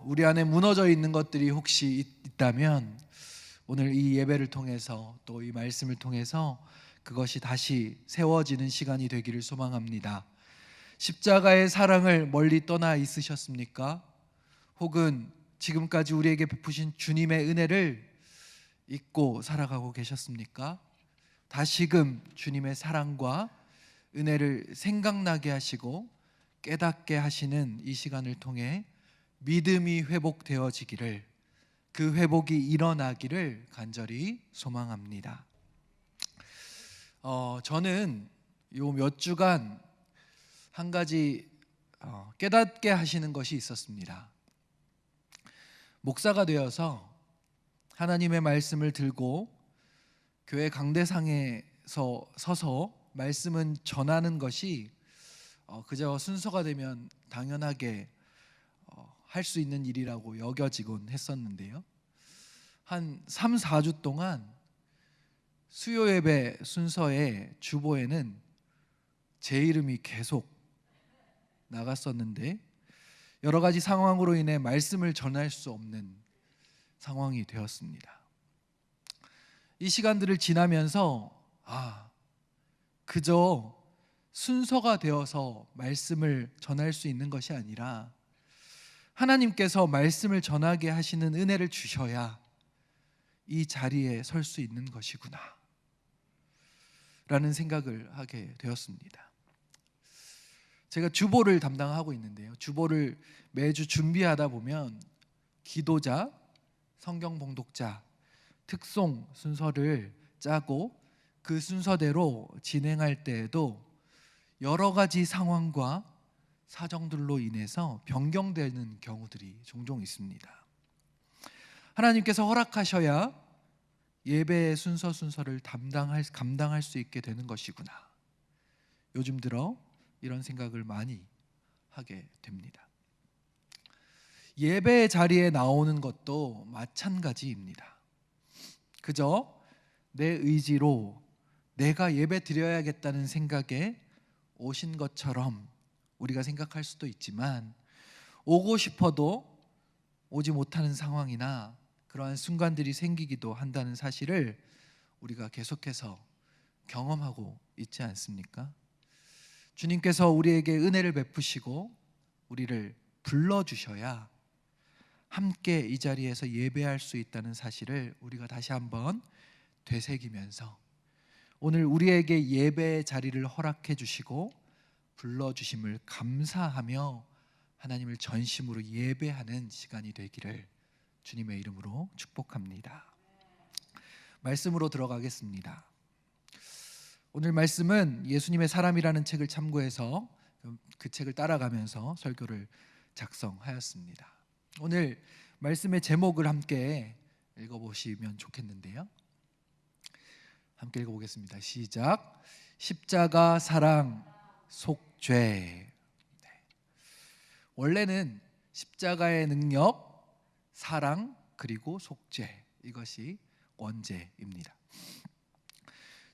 우리 안에 무너져 있는 것들이 혹시 있다면 오늘 이 예배를 통해서 또 이 말씀을 통해서 그것이 다시 세워지는 시간이 되기를 소망합니다. 십자가의 사랑을 멀리 떠나 있으셨습니까? 혹은 지금까지 우리에게 베푸신 주님의 은혜를 잊고 살아가고 계셨습니까? 다시금 주님의 사랑과 은혜를 생각나게 하시고 깨닫게 하시는 이 시간을 통해 믿음이 회복되어지기를, 그 회복이 일어나기를 간절히 소망합니다. 저는 요 몇 주간 한 가지 깨닫게 하시는 것이 있었습니다. 목사가 되어서 하나님의 말씀을 들고 교회 강대상에 서서 말씀은 전하는 것이 그저 순서가 되면 당연하게 할 수 있는 일이라고 여겨지곤 했었는데요. 한 3, 4주 동안 수요 예배 순서의 주보에는 제 이름이 계속 나갔었는데 여러 가지 상황으로 인해 말씀을 전할 수 없는 상황이 되었습니다. 이 시간들을 지나면서 그저 순서가 되어서 말씀을 전할 수 있는 것이 아니라 하나님께서 말씀을 전하게 하시는 은혜를 주셔야 이 자리에 설 수 있는 것이구나 라는 생각을 하게 되었습니다. 제가 주보를 담당하고 있는데요, 주보를 매주 준비하다 보면 기도자, 성경 봉독자, 특송 순서를 짜고 그 순서대로 진행할 때에도 여러 가지 상황과 사정들로 인해서 변경되는 경우들이 종종 있습니다. 하나님께서 허락하셔야 예배의 순서를 감당할 수 있게 되는 것이구나. 요즘 들어 이런 생각을 많이 하게 됩니다. 예배의 자리에 나오는 것도 마찬가지입니다. 그저 내 의지로 내가 예배 드려야겠다는 생각에 오신 것처럼 우리가 생각할 수도 있지만, 오고 싶어도 오지 못하는 상황이나 그러한 순간들이 생기기도 한다는 사실을 우리가 계속해서 경험하고 있지 않습니까? 주님께서 우리에게 은혜를 베푸시고 우리를 불러주셔야 함께 이 자리에서 예배할 수 있다는 사실을 우리가 다시 한번 되새기면서 오늘 우리에게 예배의 자리를 허락해 주시고 불러주심을 감사하며 하나님을 전심으로 예배하는 시간이 되기를 주님의 이름으로 축복합니다. 말씀으로 들어가겠습니다. 오늘 말씀은 예수님의 사람이라는 책을 참고해서 그 책을 따라가면서 설교를 작성하였습니다. 오늘 말씀의 제목을 함께 읽어보시면 좋겠는데요, 함께 읽어보겠습니다. 시작. 십자가 사랑 속죄. 네. 원래는 십자가의 능력, 사랑, 그리고 속죄, 이것이 원제입니다.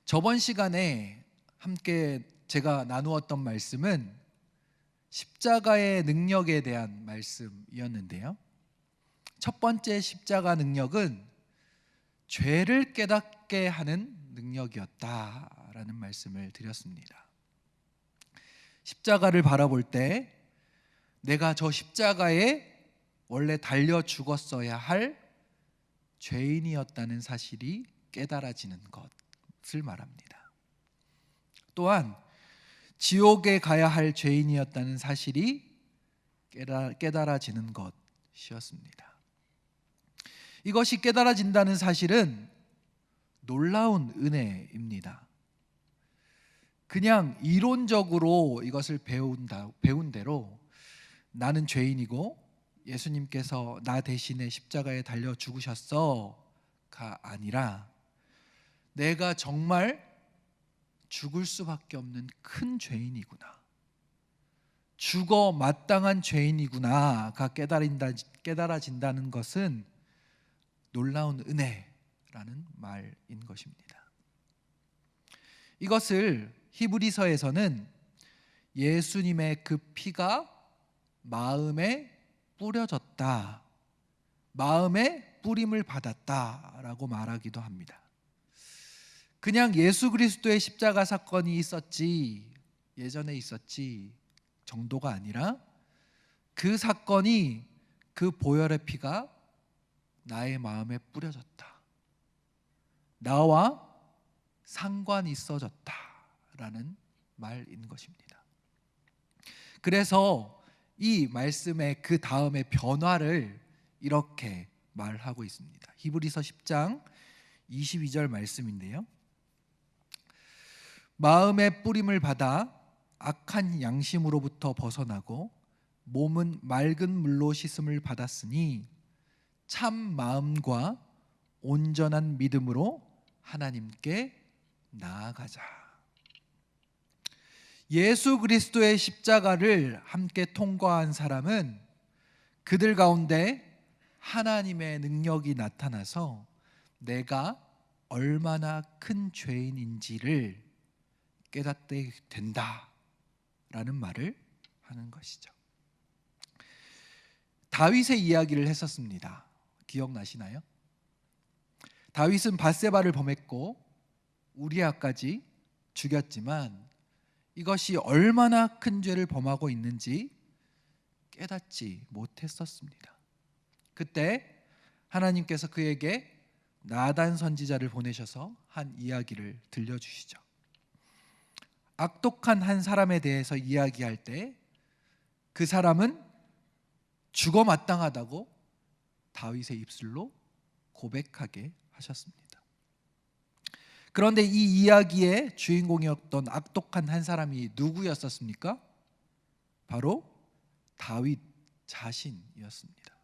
저번 시간에 함께 제가 나누었던 말씀은 십자가의 능력에 대한 말씀이었는데요, 첫 번째 십자가 능력은 죄를 깨닫게 하는 능력이었다라는 말씀을 드렸습니다. 십자가를 바라볼 때 내가 저 십자가에 원래 달려 죽었어야 할 죄인이었다는 사실이 깨달아지는 것을 말합니다. 또한 지옥에 가야 할 죄인이었다는 사실이 깨달아지는 것이었습니다. 이것이 깨달아진다는 사실은 놀라운 은혜입니다. 그냥 이론적으로 이것을 배운 대로 나는 죄인이고 예수님께서 나 대신에 십자가에 달려 죽으셨어가 아니라 내가 정말 죽을 수밖에 없는 큰 죄인이구나, 죽어 마땅한 죄인이구나가 깨달아진다는 것은 놀라운 은혜라는 말인 것입니다. 이것을 히브리서에서는 예수님의 그 피가 마음에 뿌려졌다 마음에 뿌림을 받았다라고 말하기도 합니다. 그냥 예수 그리스도의 십자가 사건이 있었지, 예전에 있었지 정도가 아니라 그 사건이, 그 보혈의 피가 나의 마음에 뿌려졌다, 나와 상관이 있어졌다라는 말인 것입니다. 그래서 이 말씀의 그 다음의 변화를 이렇게 말하고 있습니다. 히브리서 10장 22절 말씀인데요. 마음의 뿌림을 받아 악한 양심으로부터 벗어나고 몸은 맑은 물로 씻음을 받았으니 참 마음과 온전한 믿음으로 하나님께 나아가자. 예수 그리스도의 십자가를 함께 통과한 사람은 그들 가운데 하나님의 능력이 나타나서 내가 얼마나 큰 죄인인지를 깨닫게 된다라는 말을 하는 것이죠. 다윗의 이야기를 했었습니다. 기억나시나요? 다윗은 밧세바를 범했고 우리아까지 죽였지만 이것이 얼마나 큰 죄를 범하고 있는지 깨닫지 못했었습니다. 그때 하나님께서 그에게 나단 선지자를 보내셔서 한 이야기를 들려주시죠. 악독한 한 사람에 대해서 이야기할 때 그 사람은 죽어 마땅하다고 다윗의 입술로 고백하게 하셨습니다. 그런데 이 이야기의 주인공이었던 악독한 한 사람이 누구였었습니까? 바로 다윗 자신이었습니다.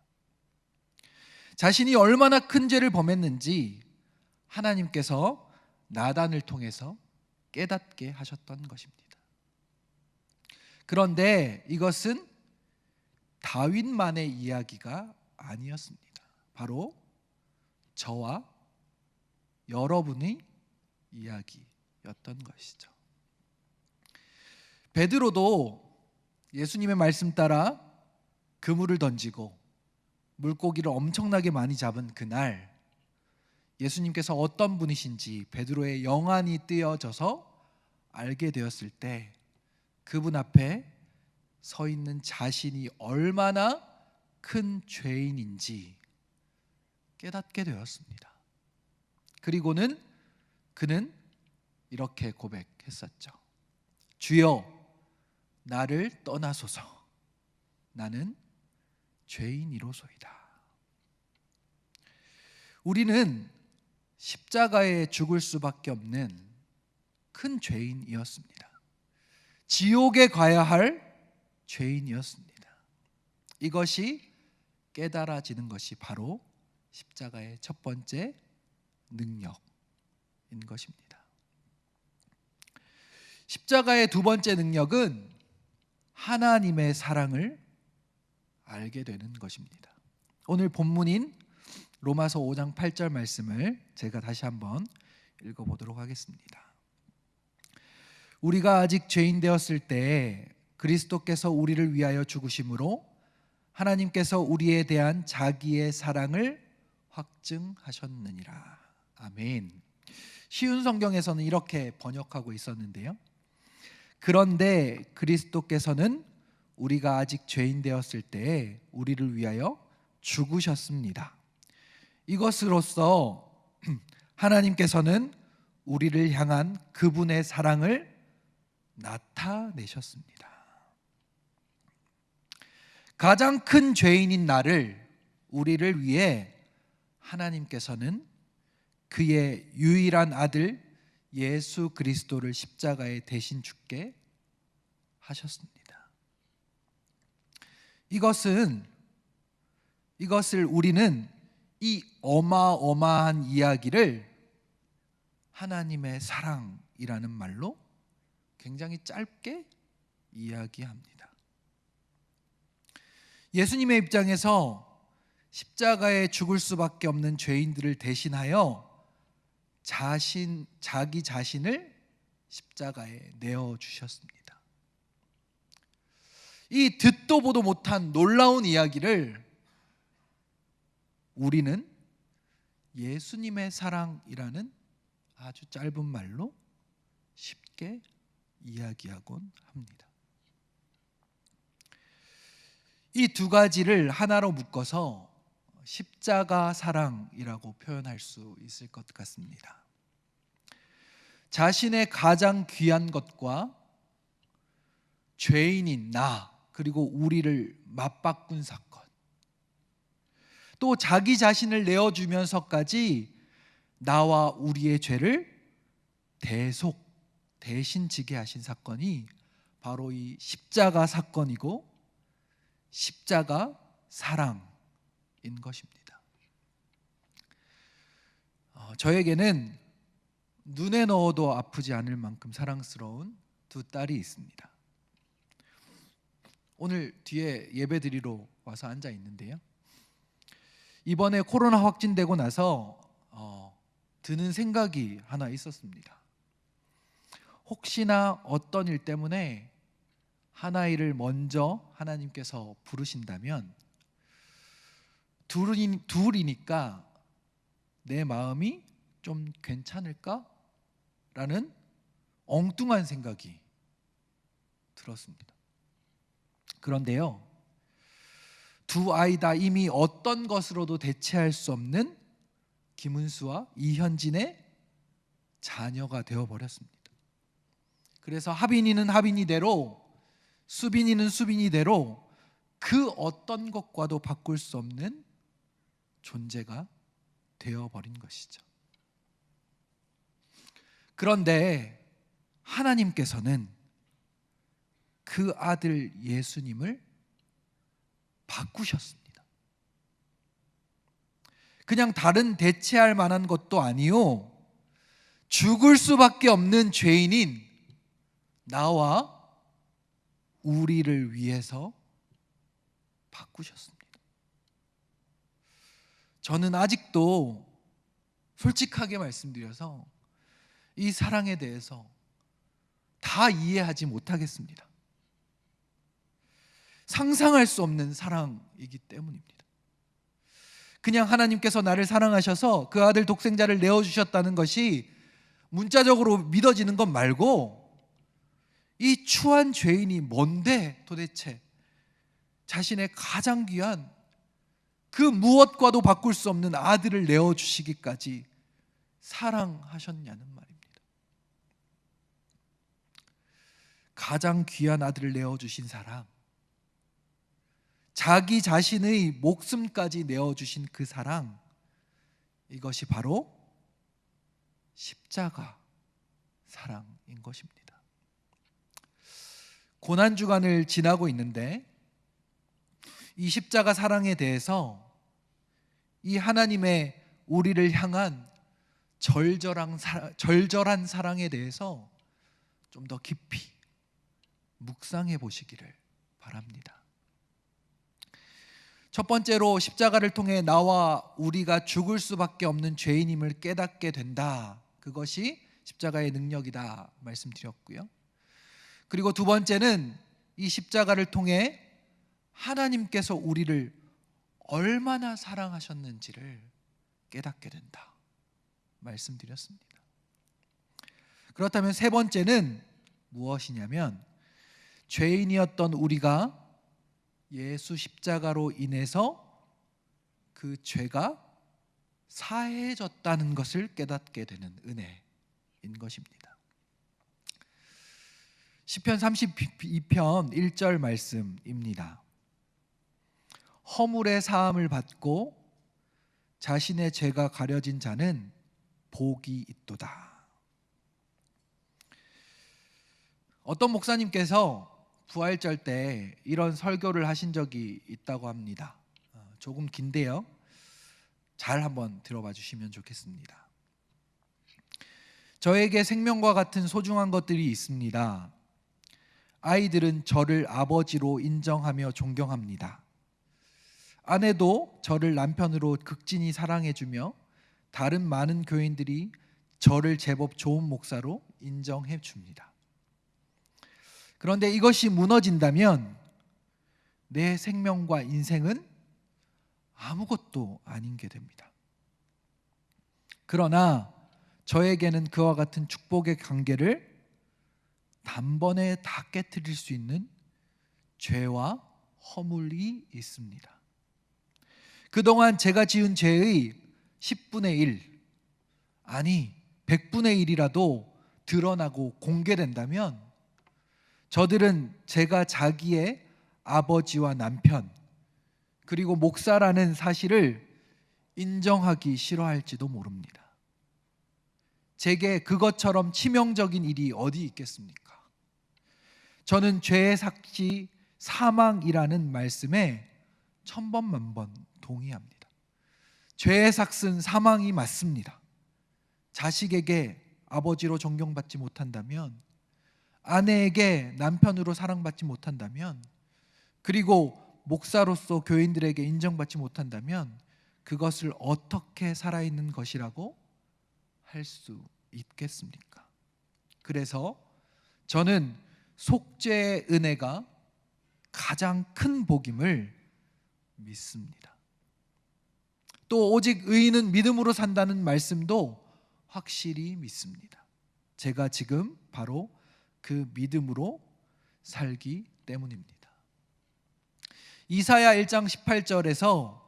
자신이 얼마나 큰 죄를 범했는지 하나님께서 나단을 통해서 깨닫게 하셨던 것입니다. 그런데 이것은 다윗만의 이야기가 아니었습니다. 바로 저와 여러분의 이야기였던 것이죠. 베드로도 예수님의 말씀 따라 그물을 던지고 물고기를 엄청나게 많이 잡은 그날 예수님께서 어떤 분이신지 베드로의 영안이 뜨여져서 알게 되었을 때 그분 앞에 서 있는 자신이 얼마나 큰 죄인인지 깨닫게 되었습니다. 그리고는 그는 이렇게 고백했었죠. 주여, 나를 떠나소서. 나는 죄인이로소이다. 우리는 십자가에 죽을 수밖에 없는 큰 죄인이었습니다. 지옥에 가야 할 죄인이었습니다. 이것이 깨달아지는 것이 바로 십자가의 첫 번째 능력인 것입니다. 십자가의 두 번째 능력은 하나님의 사랑을 알게 되는 것입니다. 오늘 본문인 로마서 5장 8절 말씀을 제가 다시 한번 읽어보도록 하겠습니다. 우리가 아직 죄인 되었을 때 그리스도께서 우리를 위하여 죽으심으로 하나님께서 우리에 대한 자기의 사랑을 확증하셨느니라. 아멘. 쉬운 성경에서는 이렇게 번역하고 있었는데요. 그런데 그리스도께서는 우리가 아직 죄인 되었을 때 우리를 위하여 죽으셨습니다. 이것으로써 하나님께서는 우리를 향한 그분의 사랑을 나타내셨습니다. 가장 큰 죄인인 나를, 우리를 위해 하나님께서는 그의 유일한 아들 예수 그리스도를 십자가에 대신 죽게 하셨습니다. 이것을 우리는 이 어마어마한 이야기를 하나님의 사랑이라는 말로 굉장히 짧게 이야기합니다. 예수님의 입장에서 십자가에 죽을 수밖에 없는 죄인들을 대신하여 자기 자신을 십자가에 내어 주셨습니다. 이 듣도 보도 못한 놀라운 이야기를 우리는 예수님의 사랑이라는 아주 짧은 말로 쉽게 이야기하곤 합니다. 이 두 가지를 하나로 묶어서 십자가 사랑이라고 표현할 수 있을 것 같습니다. 자신의 가장 귀한 것과 죄인인 나 그리고 우리를 맞바꾼 사건, 또 자기 자신을 내어주면서까지 나와 우리의 죄를 대신 지게 하신 사건이 바로 이 십자가 사건이고 십자가 사랑인 것입니다. 저에게는 눈에 넣어도 아프지 않을 만큼 사랑스러운 두 딸이 있습니다. 오늘 뒤에 예배드리러 와서 앉아 있는데요, 이번에 코로나 확진되고 나서 드는 생각이 하나 있었습니다. 혹시나 어떤 일 때문에 하나이를 먼저 하나님께서 부르신다면 둘이니까 내 마음이 좀 괜찮을까? 라는 엉뚱한 생각이 들었습니다. 그런데요, 두 아이 다 이미 어떤 것으로도 대체할 수 없는 김은수와 이현진의 자녀가 되어버렸습니다. 그래서 하빈이는 하빈이대로, 수빈이는 수빈이대로 그 어떤 것과도 바꿀 수 없는 존재가 되어버린 것이죠. 그런데 하나님께서는 그 아들 예수님을 바꾸셨습니다. 그냥 다른 대체할 만한 것도 아니요, 죽을 수밖에 없는 죄인인 나와 우리를 위해서 바꾸셨습니다. 저는 아직도 솔직하게 말씀드려서 이 사랑에 대해서 다 이해하지 못하겠습니다. 상상할 수 없는 사랑이기 때문입니다. 그냥 하나님께서 나를 사랑하셔서 그 아들 독생자를 내어주셨다는 것이 문자적으로 믿어지는 것 말고, 이 추한 죄인이 뭔데 도대체 자신의 가장 귀한 그 무엇과도 바꿀 수 없는 아들을 내어주시기까지 사랑하셨냐는 말입니다. 가장 귀한 아들을 내어주신 사랑, 자기 자신의 목숨까지 내어주신 그 사랑, 이것이 바로 십자가 사랑인 것입니다. 고난주간을 지나고 있는데 이 십자가 사랑에 대해서, 이 하나님의 우리를 향한 절절한 사랑에 대해서 좀 더 깊이 묵상해 보시기를 바랍니다. 첫 번째로 십자가를 통해 나와 우리가 죽을 수밖에 없는 죄인임을 깨닫게 된다. 그것이 십자가의 능력이다 말씀드렸고요. 그리고 두 번째는 이 십자가를 통해 하나님께서 우리를 얼마나 사랑하셨는지를 깨닫게 된다 말씀드렸습니다. 그렇다면 세 번째는 무엇이냐면, 죄인이었던 우리가 예수 십자가로 인해서 그 죄가 사해졌다는 것을 깨닫게 되는 은혜인 것입니다. 시편 32편 1절 말씀입니다. 허물의 사함을 받고 자신의 죄가 가려진 자는 복이 있도다. 어떤 목사님께서 부활절 때 이런 설교를 하신 적이 있다고 합니다. 조금 긴데요, 잘 한번 들어봐 주시면 좋겠습니다. 저에게 생명과 같은 소중한 것들이 있습니다. 아이들은 저를 아버지로 인정하며 존경합니다. 아내도 저를 남편으로 극진히 사랑해주며 다른 많은 교인들이 저를 제법 좋은 목사로 인정해 줍니다. 그런데 이것이 무너진다면 내 생명과 인생은 아무것도 아닌 게 됩니다. 그러나 저에게는 그와 같은 축복의 관계를 단번에 다 깨뜨릴 수 있는 죄와 허물이 있습니다. 그동안 제가 지은 죄의 10분의 1, 아니 100분의 1이라도 드러나고 공개된다면 저들은 제가 자기의 아버지와 남편 그리고 목사라는 사실을 인정하기 싫어할지도 모릅니다. 제게 그것처럼 치명적인 일이 어디 있겠습니까? 저는 죄의 삭시 사망이라는 말씀에 천번만번 동의합니다. 죄의 삭은 사망이 맞습니다. 자식에게 아버지로 존경받지 못한다면, 아내에게 남편으로 사랑받지 못한다면, 그리고 목사로서 교인들에게 인정받지 못한다면 그것을 어떻게 살아있는 것이라고 할 수 있겠습니까? 그래서 저는 속죄의 은혜가 가장 큰 복임을 믿습니다. 또 오직 의인은 믿음으로 산다는 말씀도 확실히 믿습니다. 제가 지금 바로 그 믿음으로 살기 때문입니다. 이사야 1장 18절에서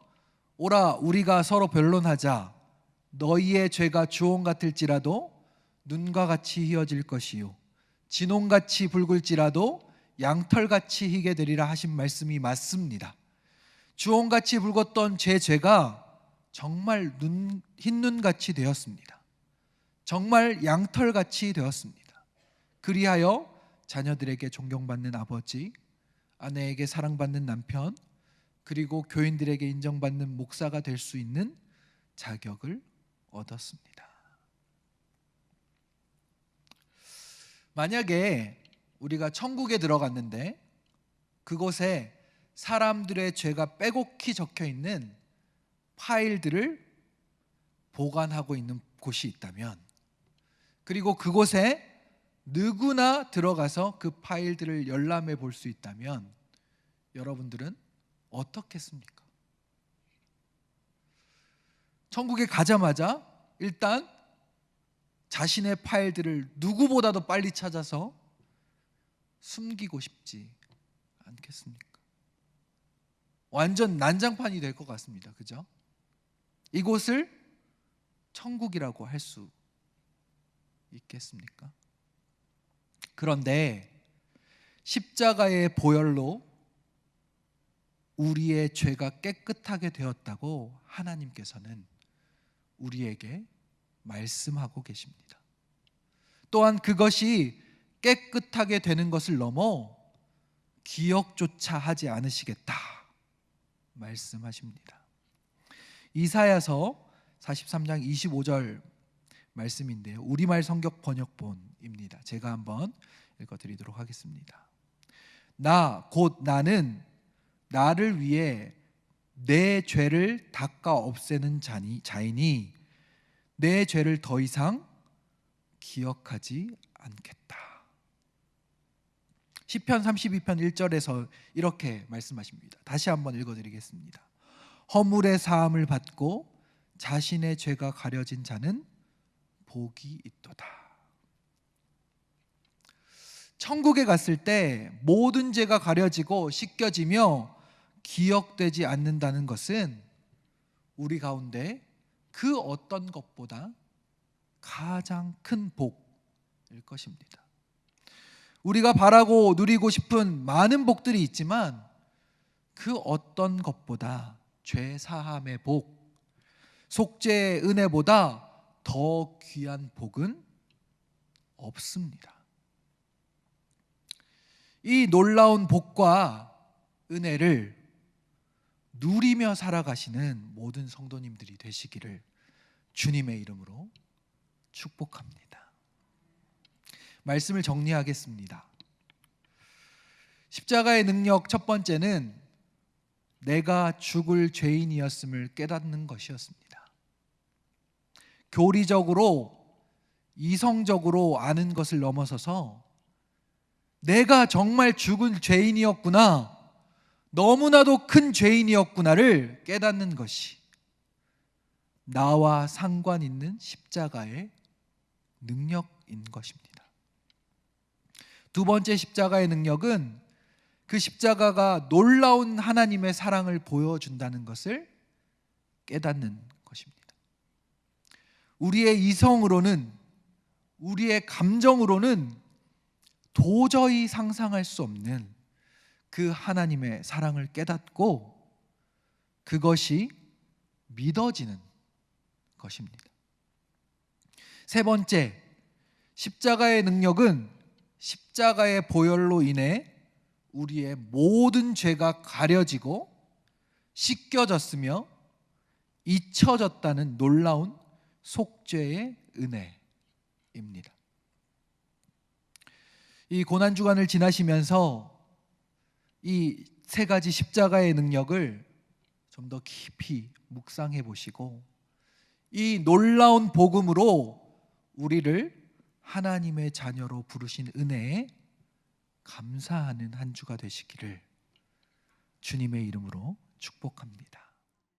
오라 우리가 서로 변론하자 너희의 죄가 주홍 같을지라도 눈과 같이 희어질 것이요 진홍같이 붉을지라도 양털같이 희게 되리라 하신 말씀이 맞습니다. 주홍같이 붉었던 제 죄가 정말 흰눈같이 되었습니다. 정말 양털같이 되었습니다. 그리하여 자녀들에게 존경받는 아버지, 아내에게 사랑받는 남편, 그리고 교인들에게 인정받는 목사가 될 수 있는 자격을 얻었습니다. 만약에 우리가 천국에 들어갔는데 그곳에 사람들의 죄가 빼곡히 적혀 있는 파일들을 보관하고 있는 곳이 있다면, 그리고 그곳에 누구나 들어가서 그 파일들을 열람해 볼 수 있다면 여러분들은 어떻겠습니까? 천국에 가자마자 일단 자신의 파일들을 누구보다도 빨리 찾아서 숨기고 싶지 않겠습니까? 완전 난장판이 될 것 같습니다. 그죠? 이곳을 천국이라고 할 수 있겠습니까? 그런데 십자가의 보혈로 우리의 죄가 깨끗하게 되었다고 하나님께서는 우리에게 말씀하고 계십니다. 또한 그것이 깨끗하게 되는 것을 넘어 기억조차 하지 않으시겠다 말씀하십니다. 이사야서 43장 25절 말씀인데요, 우리말 성격 번역본입니다. 제가 한번 읽어드리도록 하겠습니다. 나 곧 나는 나를 위해 내 죄를 닦아 없애는 자이니 내 죄를 더 이상 기억하지 않겠다. 시편 32편 1절에서 이렇게 말씀하십니다. 다시 한번 읽어드리겠습니다. 허물의 사함을 받고 자신의 죄가 가려진 자는 복이 있도다. 천국에 갔을 때 모든 죄가 가려지고 씻겨지며 기억되지 않는다는 것은 우리 가운데 그 어떤 것보다 가장 큰 복일 것입니다. 우리가 바라고 누리고 싶은 많은 복들이 있지만 그 어떤 것보다 죄 사함의 복, 속죄의 은혜보다 더 귀한 복은 없습니다. 이 놀라운 복과 은혜를 누리며 살아가시는 모든 성도님들이 되시기를 주님의 이름으로 축복합니다. 말씀을 정리하겠습니다. 십자가의 능력 첫 번째는 내가 죽을 죄인이었음을 깨닫는 것이었습니다. 교리적으로 이성적으로 아는 것을 넘어서서 내가 정말 죽을 죄인이었구나, 너무나도 큰 죄인이었구나를 깨닫는 것이 나와 상관 있는 십자가의 능력인 것입니다. 두 번째 십자가의 능력은 그 십자가가 놀라운 하나님의 사랑을 보여준다는 것을 깨닫는 것입니다. 우리의 이성으로는, 우리의 감정으로는 도저히 상상할 수 없는 그 하나님의 사랑을 깨닫고 그것이 믿어지는 것입니다. 세 번째, 십자가의 능력은 십자가의 보혈로 인해 우리의 모든 죄가 가려지고 씻겨졌으며 잊혀졌다는 놀라운 속죄의 은혜입니다. 이 고난주간을 지나시면서 이 세 가지 십자가의 능력을 좀 더 깊이 묵상해 보시고 이 놀라운 복음으로 우리를 하나님의 자녀로 부르신 은혜에 감사하는 한 주가 되시기를 주님의 이름으로 축복합니다.